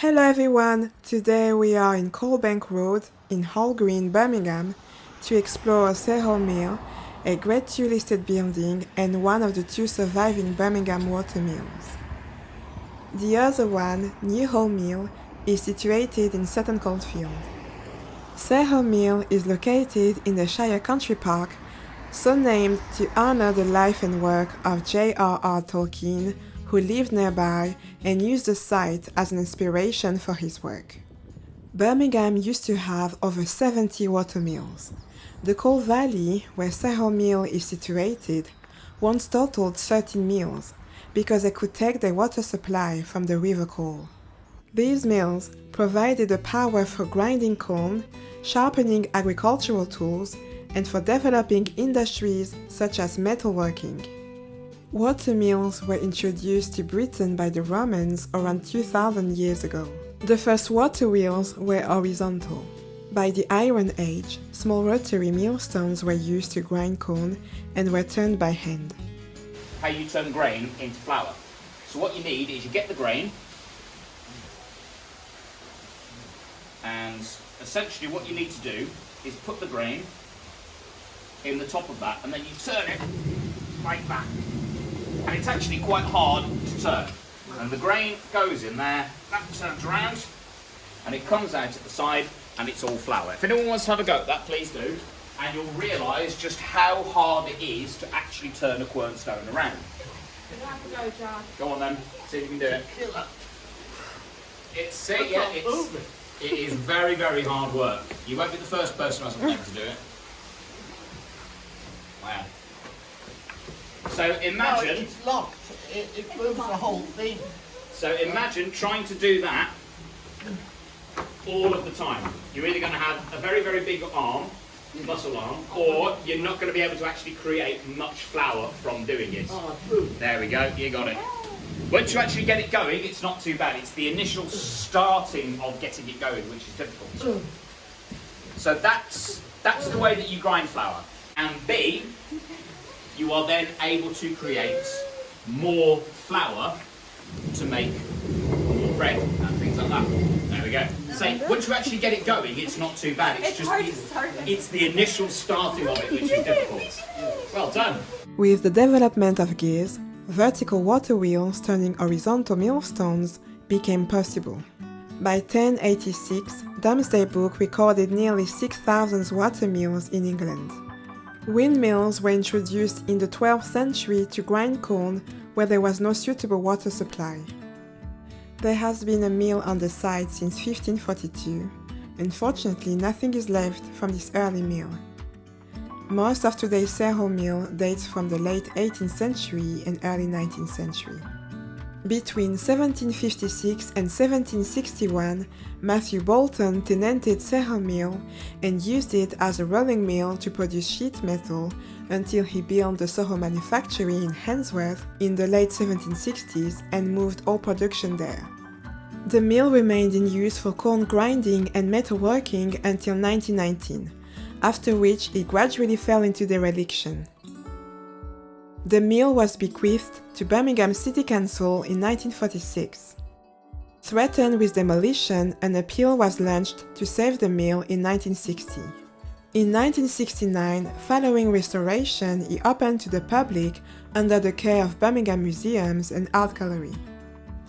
Hello everyone! Today we are in Coalbank Road in Hall Green, Birmingham to explore Sarehole Mill, a Grade 2 listed building and one of the two surviving Birmingham watermills. The other one, New Hall Mill, is situated in Sutton Coldfield. Sarehole Mill is located in the Shire Country Park, so named to honor the life and work of J.R.R. Tolkien, who lived nearby and used the site as an inspiration for his work. Birmingham used to have over 70 watermills. The Coal Valley, where Sarehole Mill is situated, once totaled 13 mills because they could take their water supply from the River Coal. These mills provided the power for grinding corn, sharpening agricultural tools, and for developing industries such as metalworking. Watermills were introduced to Britain by the Romans around 2000 years ago. The first water wheels were horizontal. By the Iron Age, small rotary millstones were used to grind corn and were turned by hand. How you turn grain into flour. So what you need is you get the grain, and essentially what you need to do is put the grain in the top of that, and then you turn it like that. And it's actually quite hard to turn. And the grain goes in there, that turns around, and it comes out at the side, and it's all flour. If anyone wants to have a go at that, please do. And you'll realise just how hard it is to actually turn a quernstone around. Have a go, John. Go on then, see if you can do it. It is very, very hard work. You won't be the first person who hasn't been able to do it. Wow. So imagine... No, it's locked. It moves the whole thing. So imagine trying to do that all of the time. You're either going to have a very, very big arm, muscle arm, or you're not going to be able to actually create much flour from doing it. Oh, true. There we go, you got it. Once you actually get it going, it's not too bad. It's the initial starting of getting it going which is difficult. So that's the way that you grind flour. And B, you are then able to create more flour to make more bread and things like that. There we go. So once you actually get it going, it's not too bad. It's the initial starting of it which is difficult. Well done. With the development of gears, vertical water wheels turning horizontal millstones became possible. By 1086, Domesday Book recorded nearly 6,000 watermills in England. Windmills were introduced in the 12th century to grind corn where there was no suitable water supply. There has been a mill on the site since 1542. Unfortunately, nothing is left from this early mill. Most of today's Sarehole Mill dates from the late 18th century and early 19th century. Between 1756 and 1761, Matthew Bolton tenanted Sarehole Mill and used it as a rolling mill to produce sheet metal until he built the Soho manufactory in Handsworth in the late 1760s and moved all production there. The mill remained in use for corn grinding and metalworking until 1919, after which it gradually fell into dereliction. The mill was bequeathed to Birmingham City Council in 1946. Threatened with demolition, an appeal was launched to save the mill in 1960. In 1969, following restoration, it opened to the public under the care of Birmingham Museums Art Gallery.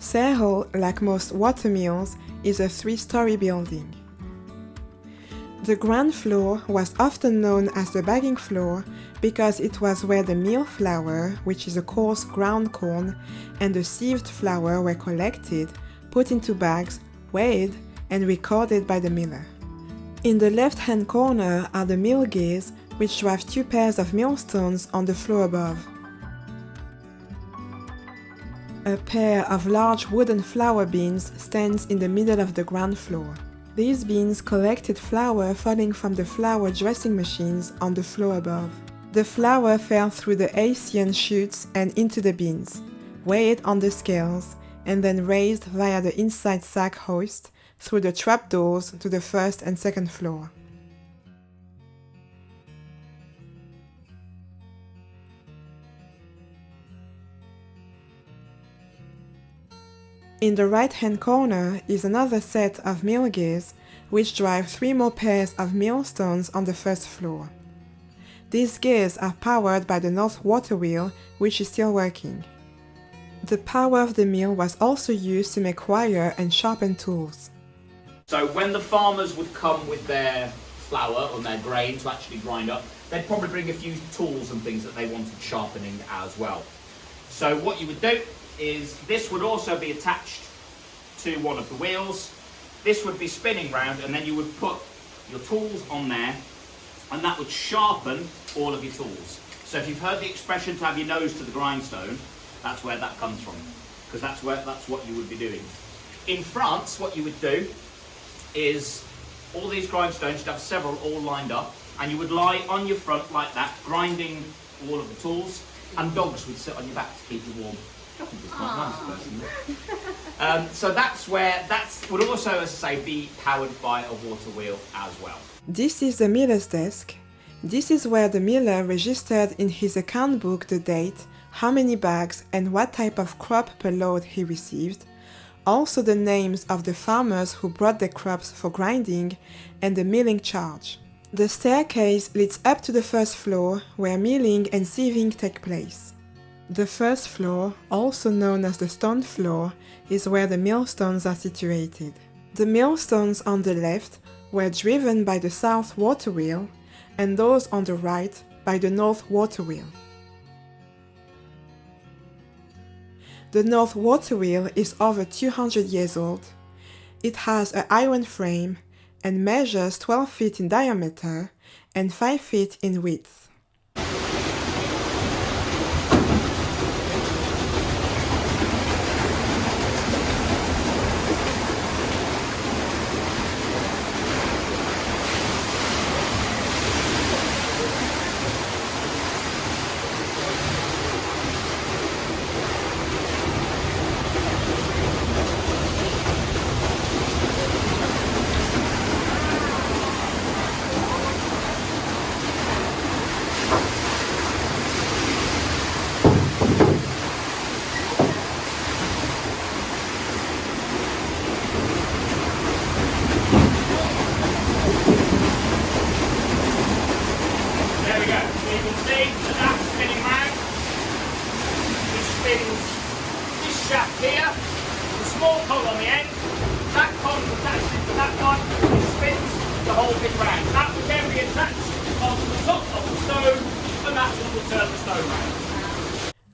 Sarehole, like most watermills, is a 3-story building. The ground floor was often known as the bagging floor because it was where the meal flour, which is a coarse ground corn, and the sieved flour were collected, put into bags, weighed, and recorded by the miller. In the left-hand corner are the mill gears, which drive 2 pairs of millstones on the floor above. A pair of large wooden flour beans stands in the middle of the ground floor. These beans collected flour falling from the flour dressing machines on the floor above. The flour fell through the Asian chutes and into the beans, weighed on the scales, and then raised via the inside sack hoist through the trapdoors to the first and second floor. In the right-hand corner is another set of mill gears, which drive 3 more pairs of millstones on the first floor. These gears are powered by the north water wheel, which is still working. The power of the mill was also used to make wire and sharpen tools. So when the farmers would come with their flour or their grain to actually grind up, they'd probably bring a few tools and things that they wanted sharpening as well. So what you would do is this would also be attached to one of the wheels. This would be spinning round, and then you would put your tools on there, and that would sharpen all of your tools. So if you've heard the expression to have your nose to the grindstone, that's where that comes from, because that's what you would be doing. In France, what you would do is all these grindstones, you'd have several all lined up, and you would lie on your front like that, grinding all of the tools, and dogs would sit on your back to keep you warm. I think it's quite nice, personally. So that would also, as I say, be powered by a water wheel as well. This is the miller's desk. This is where the miller registered in his account book the date, how many bags and what type of crop per load he received, also the names of the farmers who brought their crops for grinding, and the milling charge. The staircase leads up to the first floor, where milling and sieving take place. The first floor, also known as the stone floor, is where the millstones are situated. The millstones on the left were driven by the south water wheel, and those on the right by the north water wheel. The north water wheel is over 200 years old. It has an iron frame and measures 12 feet in diameter and 5 feet in width.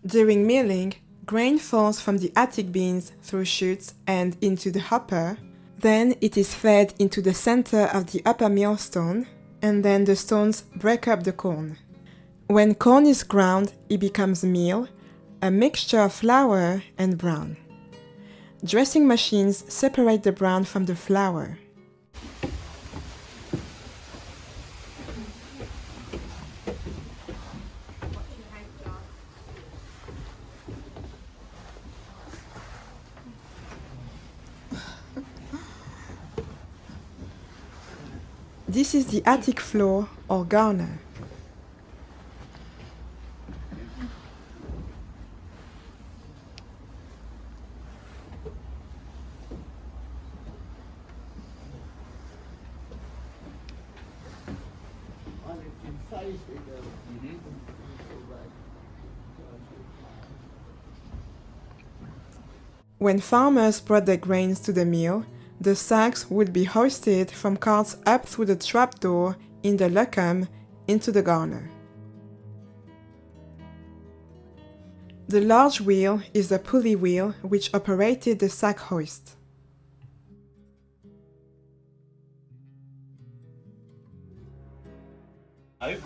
During milling, grain falls from the attic bins through chutes and into the hopper. Then it is fed into the center of the upper millstone, and then the stones break up the corn. When corn is ground, it becomes meal, a mixture of flour and bran. Dressing machines separate the bran from the flour. This is the attic floor, or garner. When farmers brought their grains to the mill, the sacks would be hoisted from carts up through the trapdoor in the lucum into the garner. The large wheel is the pulley wheel which operated the sack hoist. I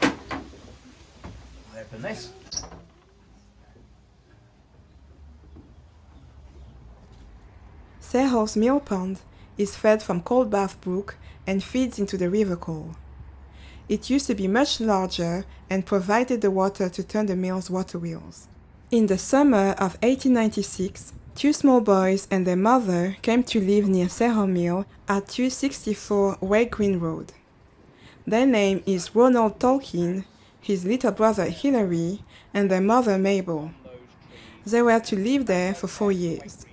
open this. Sarehole's mill pond is fed from Cold Bath Brook and feeds into the River Cole. It used to be much larger and provided the water to turn the mill's water wheels. In the summer of 1896, 2 small boys and their mother came to live near Sarehole Mill at 264 Way Green Road. Their name is Ronald Tolkien, his little brother Hilary, and their mother Mabel. They were to live there for 4 years.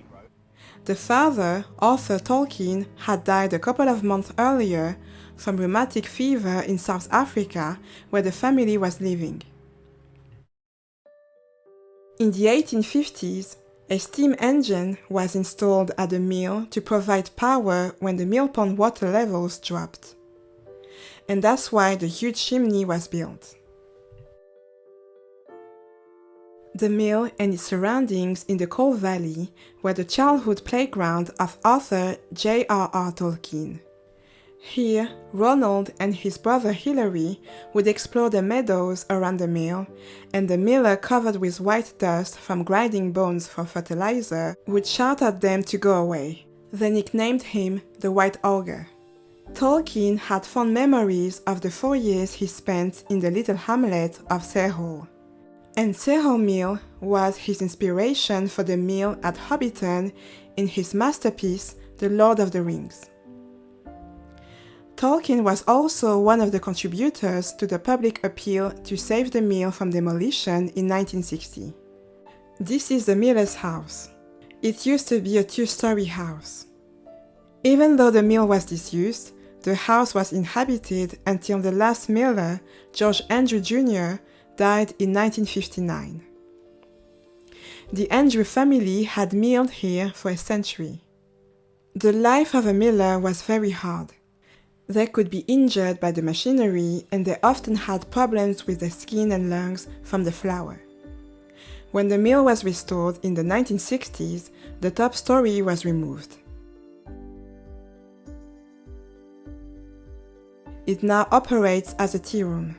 The father, Arthur Tolkien, had died a couple of months earlier from rheumatic fever in South Africa, where the family was living. In the 1850s, a steam engine was installed at the mill to provide power when the mill pond water levels dropped. And that's why the huge chimney was built. The mill and its surroundings in the Coal Valley were the childhood playground of author J.R.R. Tolkien. Here, Ronald and his brother Hilary would explore the meadows around the mill, and the miller, covered with white dust from grinding bones for fertilizer, would shout at them to go away. They nicknamed him the White Ogre. Tolkien had fond memories of the 4 years he spent in the little hamlet of Sarehole. And Sarehole Mill was his inspiration for the mill at Hobbiton in his masterpiece, The Lord of the Rings. Tolkien was also one of the contributors to the public appeal to save the mill from demolition in 1960. This is the miller's house. It used to be a 2-story house. Even though the mill was disused, the house was inhabited until the last miller, George Andrew Jr., died in 1959. The Andrew family had milled here for a century. The life of a miller was very hard. They could be injured by the machinery, and they often had problems with their skin and lungs from the flour. When the mill was restored in the 1960s, the top story was removed. It now operates as a tea room.